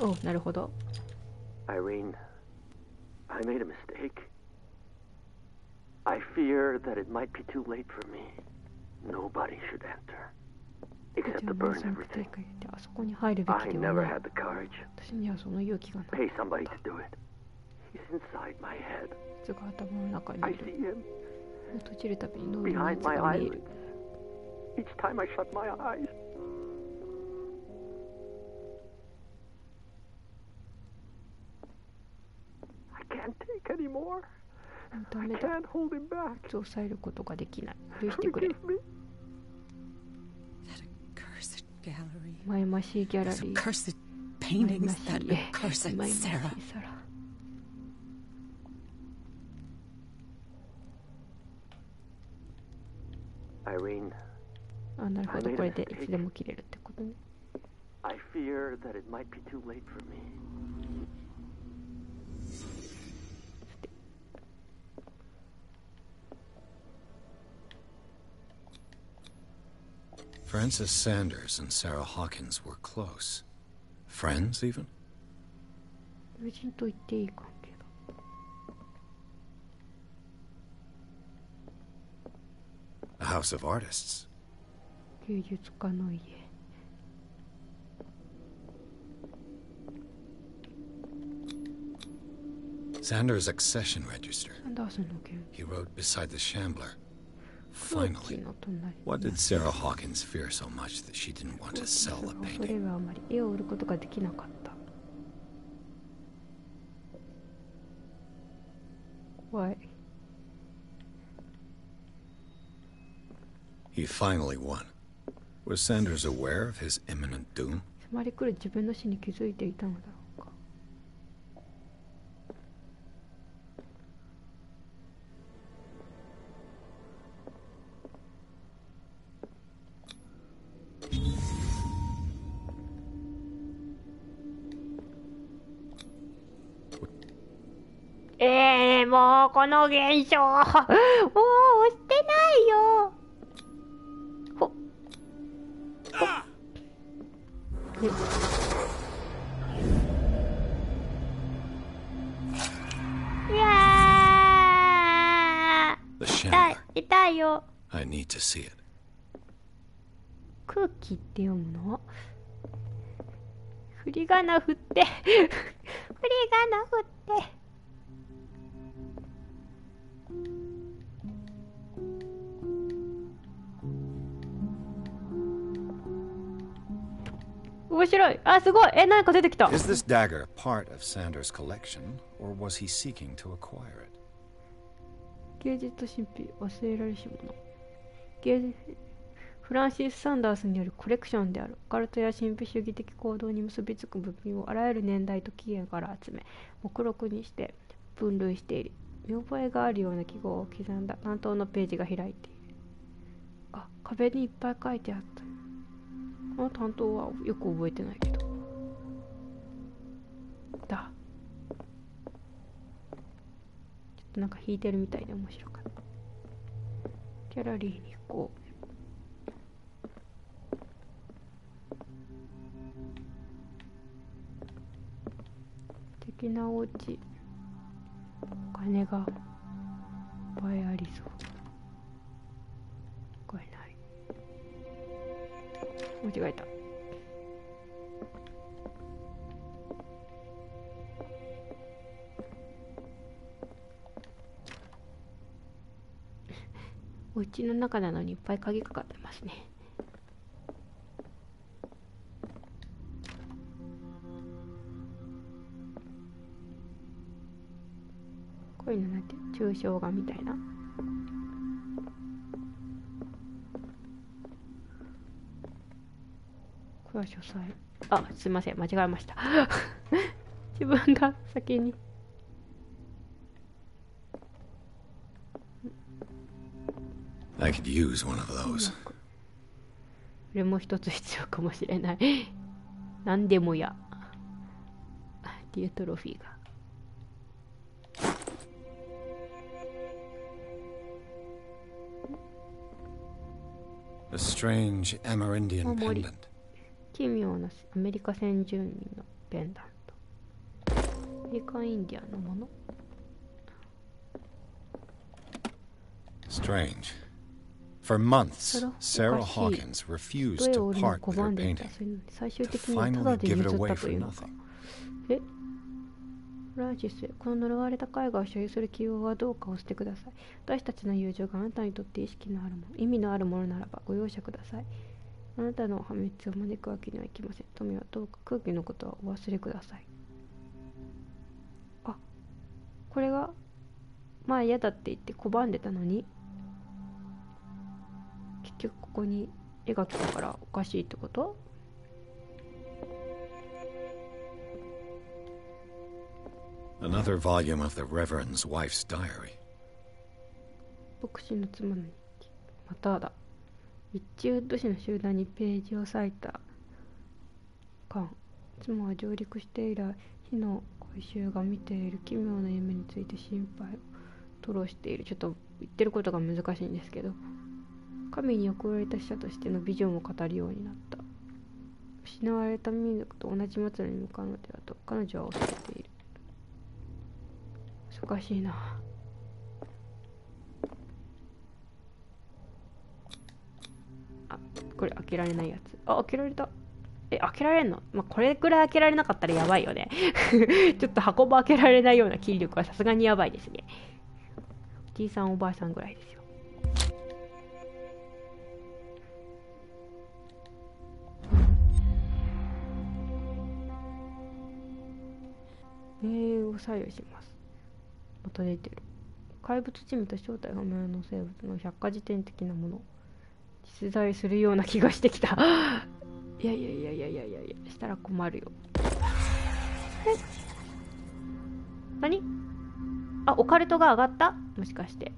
お、なるほど。Irene, I made a mistake. I fear that it might be too late for me. Nobody should enter, except to burn everything. I never had the courage. Pay somebody to do it. He's inside my head. I see him behind my eyelids. Each time I shut my eyes. I can't take any more. ダメだ。抑えることができない。許してくれ。前ましいギャラリー。前ましい絵。前ましい皿。あ、なるほど。これでいつでも切れるってことね。I fear that it might be too late for me. Francis Sanders and Sarah Hawkins were close. Friends, even? 友人と言っていい関係だ。A house of artists. 芸術家の家。Sanders' accession register. He wrote beside the Shambler. Finally, what did Sarah Hawkins fear so much that she didn't want to sell the painting? Why? He finally won. Was Sanders aware of his imminent doom? 迫り来る自分の死に気づいていたのだろうか。もうこの現象もう押してないよ。いやー、痛いよ。I need to see it. 空気って読むの？振り仮名振って振り仮名振って。面白い。あ、すごい。なんか出てきた。Is this dagger part of Sanders' collection, or was he seeking to acquire it? 芸術と神秘、忘れられし者。フランシス・サンダースによるコレクションである。オカルトや神秘主義的行動に結びつく部品をあらゆる年代と起源から集め、目録にして分類している。見覚えがあるような記号を刻んだ担当のページが開いている。あ、壁にいっぱい書いてあった。この担当はよく覚えてないけど。だ。ちょっとなんか弾いてるみたいで面白かった。ギャラリーに行こう。素敵なお家。お金がいっぱいありそう。これない。間違えた。お家の中なのにいっぱい鍵かかってますね。こういうのなんて抽象画みたいな。これは書斎。あ、すいません、間違えました。自分が先に。I could use one of those. これも一つ必要かもしれない。何でもや。っていうトロフィーが。A strange Amerindian pendant. 奇妙なアメリカ先住民のペンダント。アメリカンインディアンのもの。Strange. For months, Sarah Hawkins refused to part with her painting, to finally give it away for nothing. フランシス、この呪われた絵画を所有する希望はどうかを捨てください。私たちの友情があなたにとって意識のあるもの、意味のあるものならばご容赦ください。あなたの破滅を招くわけにはいきません。富はどうか空気のことはお忘れください。あ、これがまあ嫌だって言って拒んでたのに、結局ここに絵が来たからおかしいってこと？Another volume of the Reverend's wife's diary. 牧師の妻の日記。まただ。一中ウッド市の集団にページを割いた間、妻は上陸して以来、火の回収が見ている奇妙な夢について心配を吐露している。ちょっと言ってることが難しいんですけど、神に送られた使者としてのビジョンを語るようになった。失われた民族と同じ末路に向かうのではと彼女は恐れている。難しいな。あ、これ開けられないやつ。あ、開けられた。開けられんの？まあ、これくらい開けられなかったらやばいよね。ちょっと箱も開けられないような筋力はさすがにやばいですね。おじいさんおばあさんぐらいですよ。命運を左右します。また出てる。怪物チームと正体不明の生物の百科事典的なもの。実在するような気がしてきた。いやしたら困るよ。何？あ、オカルトが上がった？もしかして。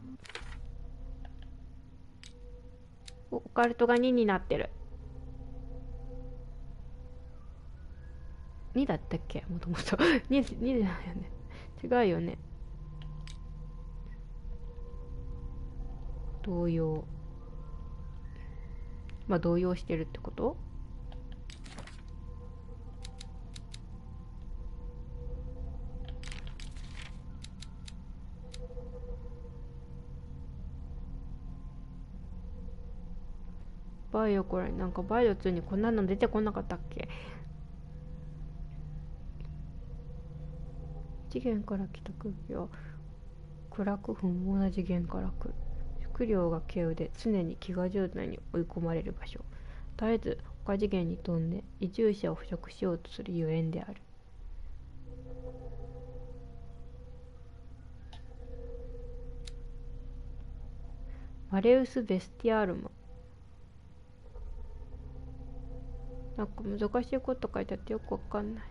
オカルトが2になってる。2だったっけ？もともと。2だよね。違うよね。動揺。まあ動揺してるってこと？バイオこれなんかバイオ2にこんなの出てこなかったっけ？次元から来た空気は暗く不毛な次元から来る。食料が稀有で常に飢餓状態に追い込まれる場所。絶えず他次元に飛んで移住者を捕食しようとするゆえんである。マレウス・ベスティアルム。なんか難しいこと書いてあってよくわかんない。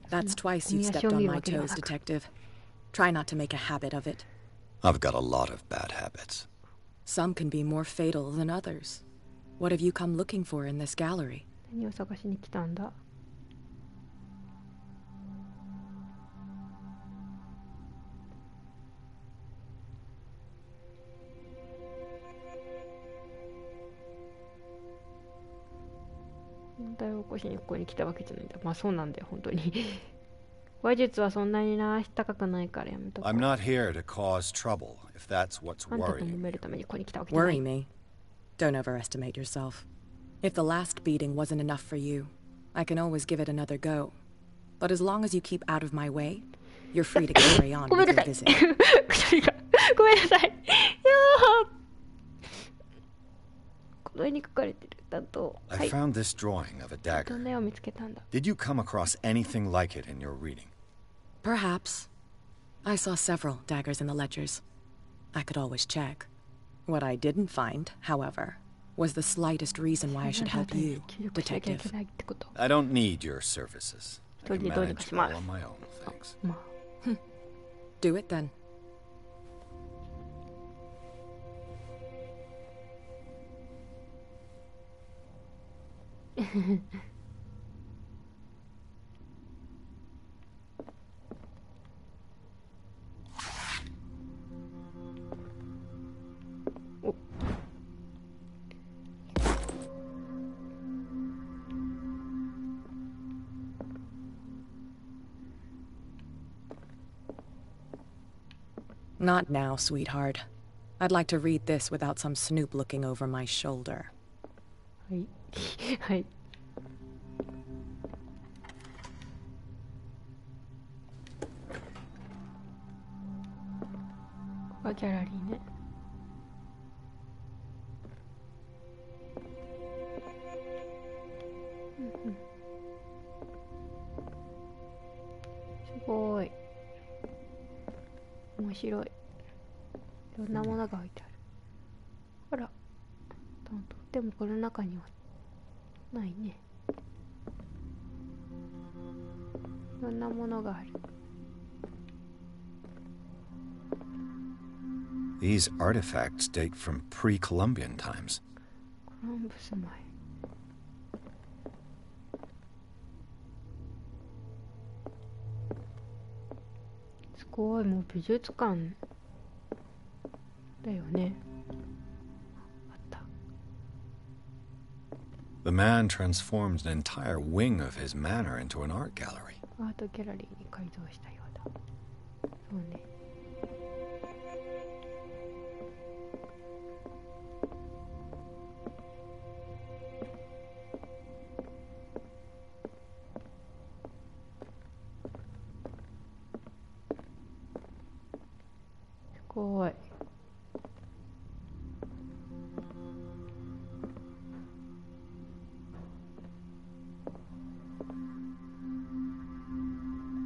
That's twice you've stepped on my toes, Detective. Try not to make a habit of it. I've got a lot of bad habits. Some can be more fatal than others. What have you come looking for in this gallery? 何を探しに来たんだ？問題を起こしにここに来たわけじゃないんだ。まあそうなんだよ、本当に。話術はそんなにな高くないからやめとこう。I'm not here to cause trouble, if that's what's あんたと worrying. 揉めるためにここに来たわけじゃない。 Worry me? Don't overestimate yourself. If the last beating wasn't enough for you, I can always give it another go. But as long as you keep out of my way, you're free to carry on ごめん with なさ your い。 visit. 薬がごめんなさい。いやこの絵に書かれてる担当。 I found this drawing of a どん dagger. な絵を見つけたんだ。 Did you come across anything like it in your reading? Perhaps. I saw several daggers in the ledgers. I could always check. What I didn't find, however, was the slightest reason why I should help you, Detective. I don't need your services. I can 一人でどうにか manage しま all す。 on my own, thanks. まあ Do it then. Not now, sweetheart. I'd like to read this without some snoop looking over my shoulder. はいはい。ここがギャラリーね。うんうん。すごい。面白い。いろんなものが置いてある。ほら。でもこの中にはないね。いろんなものがある。These artifacts date from pre-Columbian times. コロンブス前。すごい、もう美術館だよね。あった。The man transformed an entire wing of his manor into an art gallery. アートギャラリーに改造したようだ。そうね。すごい。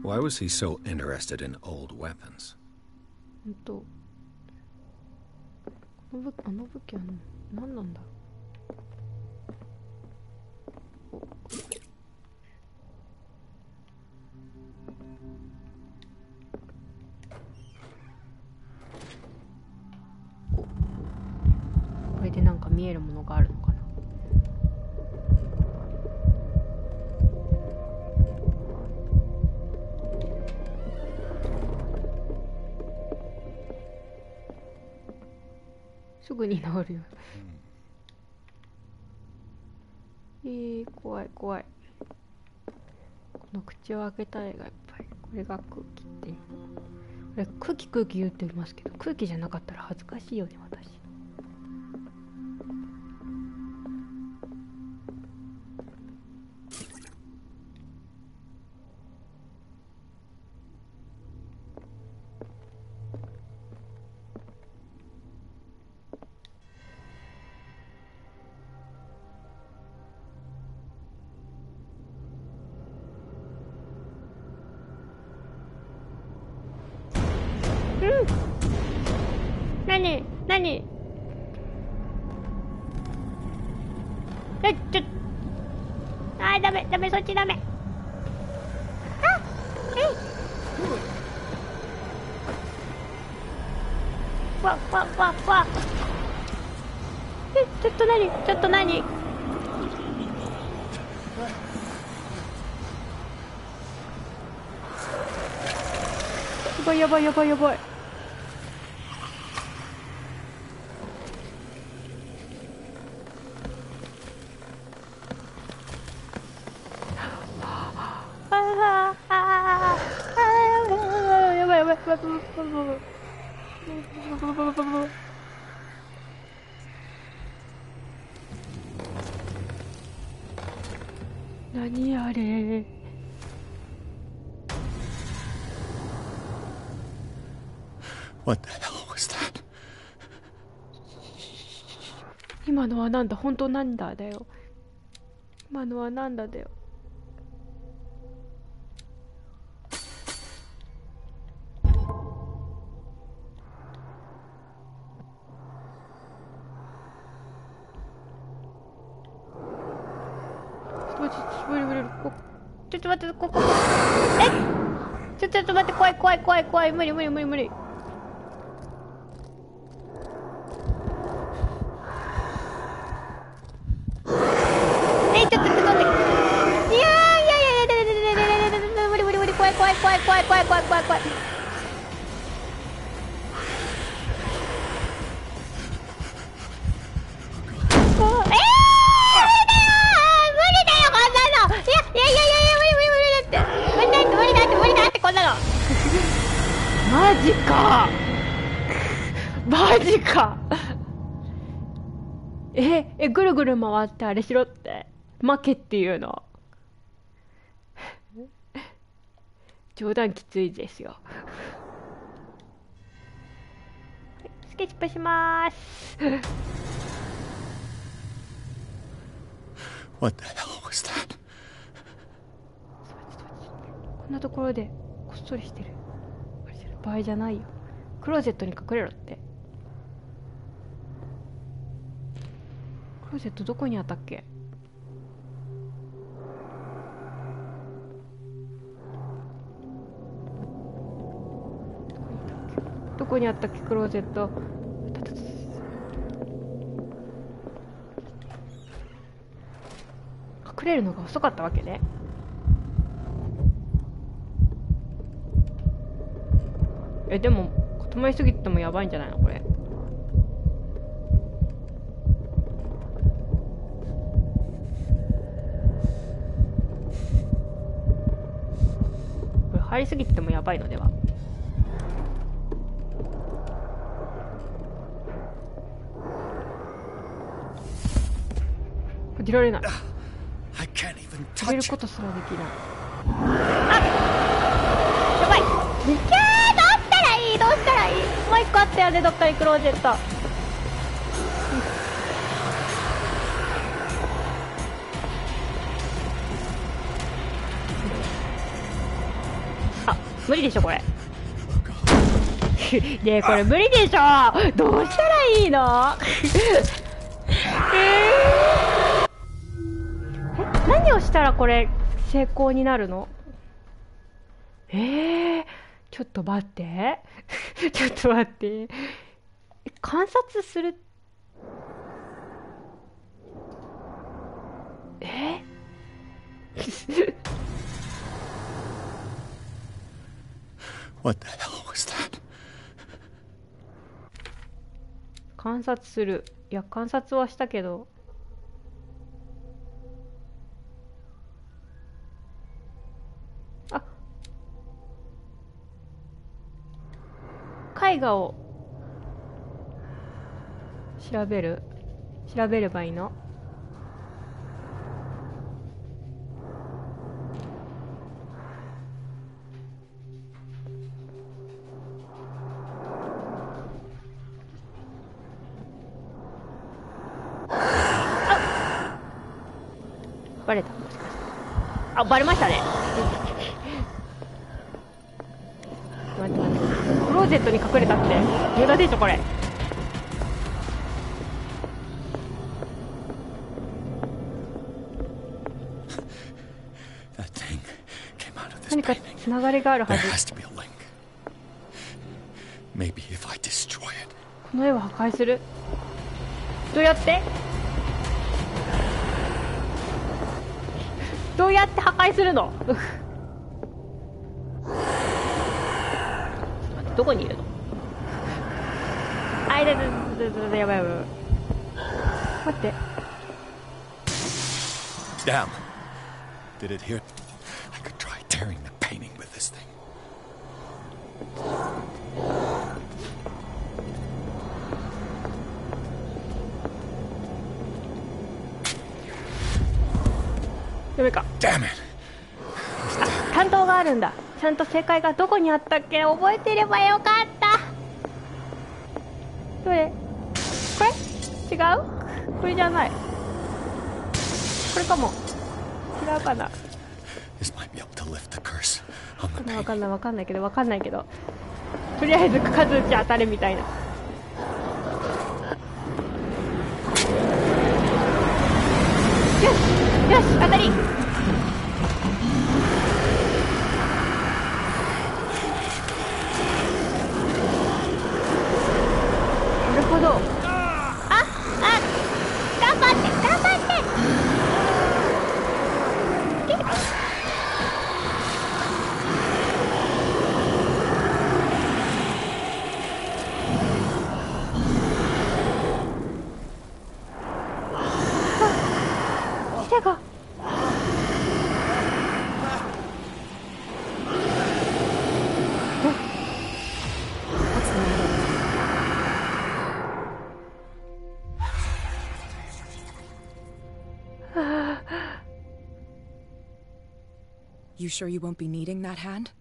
Why was he so interested in old weapons? 本当。あの武器は何なんだろう。これでなんか見えるものがあるのかな。すぐに治るよ。怖い怖い。この口を開けた絵がいっぱい。これが空気っていうの。これ空気言ってますけど、空気じゃなかったら恥ずかしいよね、私。何ダメそっちダメ。わちょっと何すごいやばい。何あれ。What the hell was that? 今のはなんだ。本当なんだだよ。今のはなんだだよ。ちょっと待って、ここ。ちょっと待って、怖い。無理。ちょっと待って。いや無理。怖い。マジか。マジか。ぐるぐる回ってあれしろって負けっていうの。冗談きついですよ。スケッチ失敗しまーす。What the hell was that? こんなところでこっそりしてる場合じゃないよ。クローゼットに隠れろって。クローゼットどこにあったっけ？どこにあったっけクローゼット。隠れるのが遅かったわけね。でも固まりすぎてもやばいんじゃないのこれ。これ入りすぎてもやばいのでは。閉じられない。閉めることすらできない。あ、やばい。キャー、どうしたらいい、どうしたらいい。もう一個あったよね、どっかにクローゼット。あ、無理でしょこれ。ねえこれ無理でしょ。どうしたらいいの。何をしたらこれ成功になるの？ちょっと待ってちょっと待って、観察する。What the hell was that? 観察する。いや観察はしたけど。絵画を調べればいいの？バレた？もしかして。あ、バレましたね。待って待って、クローゼットに隠れたって無駄でしょこれ。何かつながりがあるはず。この絵を破壊する。どうやって破壊するの？どこにいるの？あ、やばいやばい。待って。Damn. Did it hurt? I could try tearing the painting with this thing. ダメか。Damn it. あ、担当があるんだ。ちゃんと正解がどこにあったっけ覚えてればよかった。どれ？これ？違う？これじゃない。これかも。違うかな。わかんないけど。とりあえず数打ち当たるみたいな。よし当たり。なるほど。頑張って。You sure you won't be needing that hand?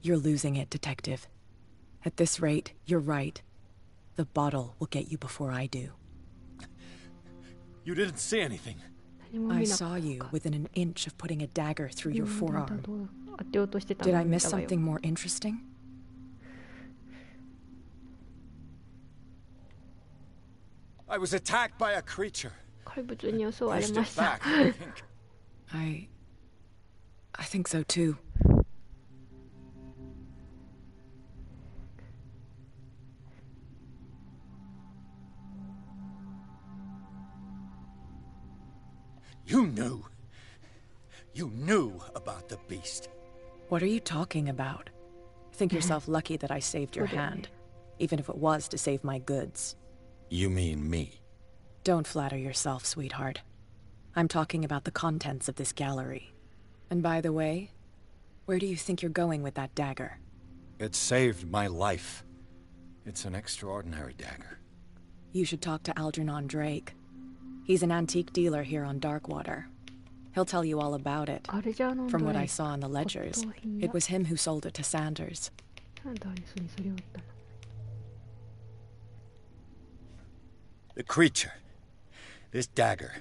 You're losing it, Detective. At this rate, you're right. The bottle will get you before I do. You didn't see anything. I saw you within an inch of putting a dagger through your forearm. Did I miss something more interesting? I was attacked by a creature. 怪物に襲われました。I think so too. You knew. You knew about the beast. What are you talking about? Think yourself lucky that I saved your hand, even if it was to save my goods. You mean me? Don't flatter yourself, sweetheart. I'm talking about the contents of this gallery. And by the way, where do you think you're going with that dagger? It saved my life. It's an extraordinary dagger. You should talk to Algernon Drake. He's an antique dealer here on Darkwater. He'll tell you all about it. From what I saw in the ledgers, it was him who sold it to Sanders. The creature. This dagger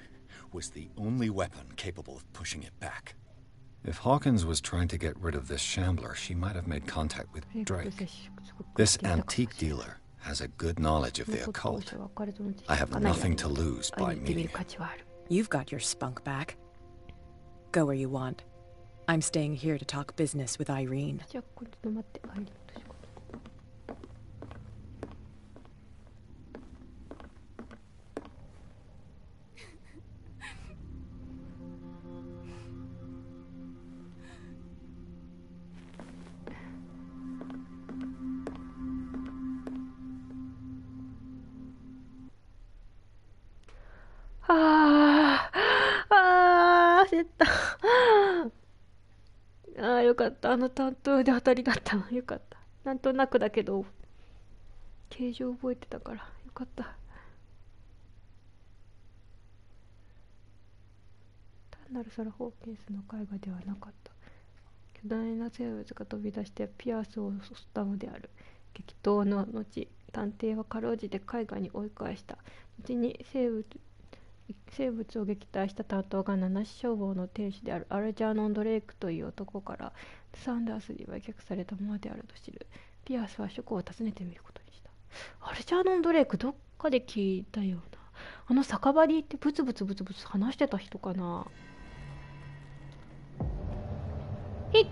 was the only weapon capable of pushing it back. If Hawkins was trying to get rid of this shambler, she might have made contact with Drake. This antique dealer has a good knowledge of the occult. I have nothing to lose by meeting him. You've got your spunk back. Go where you want. I'm staying here to talk business with Irene.焦った。ああ、よかった。あの担当で当たりだったの。よかった。なんとなくだけど、形状覚えてたから、よかった。単なるソラ・ホーキンスの絵画ではなかった。巨大な生物が飛び出してピアスを襲ったのである。激闘の後、探偵はかろうじて絵画に追い返した。後に生物を撃退した担当が七死消防の店主であるアルジャーノン・ドレイクという男からサンダースに売却されたものであると知る。ピアスは書庫を訪ねてみることにした。アルジャーノン・ドレイクどっかで聞いたような。あの酒場に行ってブツブツ話してた人かな。えっ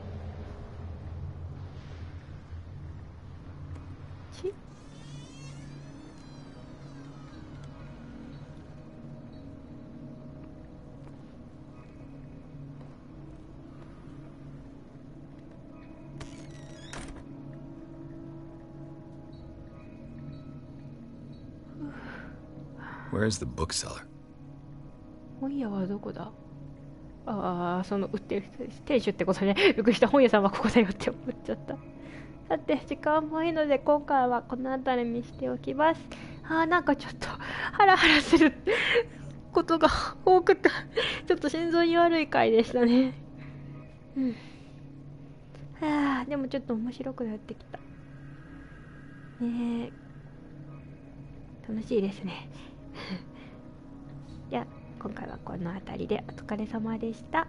ちWhere's the bookseller? 本屋はどこだ。ああ、その売ってる店主ってことね。びっくりした。本屋さんはここだよって思っちゃった。さて、時間もいいので今回はこの辺りにしておきます。なんかちょっとハラハラすることが多くてちょっと心臓に悪い回でしたね。でもちょっと面白くなってきたね。楽しいですね。じゃあ今回はこの辺りでお疲れ様でした。